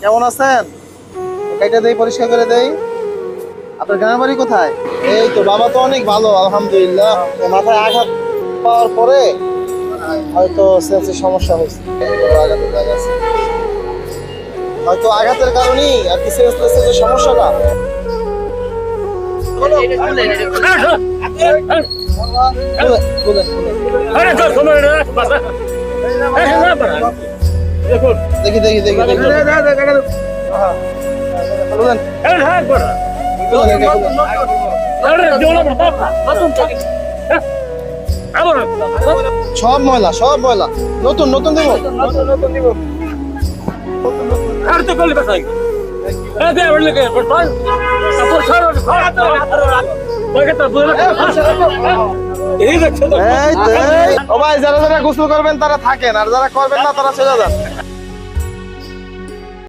কেমন আছেন? এটা দেই, পরিষ্কার করে দেই। আপনার গ্রামের বাড়ি কোথায়? এই তো বাবা তো অনেক ভালো আলহামদুলিল্লাহ। মাথায় আঘাত পাওয়ার পরে হয়তো সেন্সের সমস্যা হয়েছে। আঘাতের জায়গা আছে। হয়তো আঘাতের কারণেই আর কি সেন্সলেসের যে সমস্যাটা। দেখি দেখি দেখি সব ময়লা, সব ময়লা। নতুন নতুন দেবো। এই তো, এই। ও ভাই, যারা যারা গোসল করবেন তারা থাকেন, আর যারা করবেন না তারা চলে যান।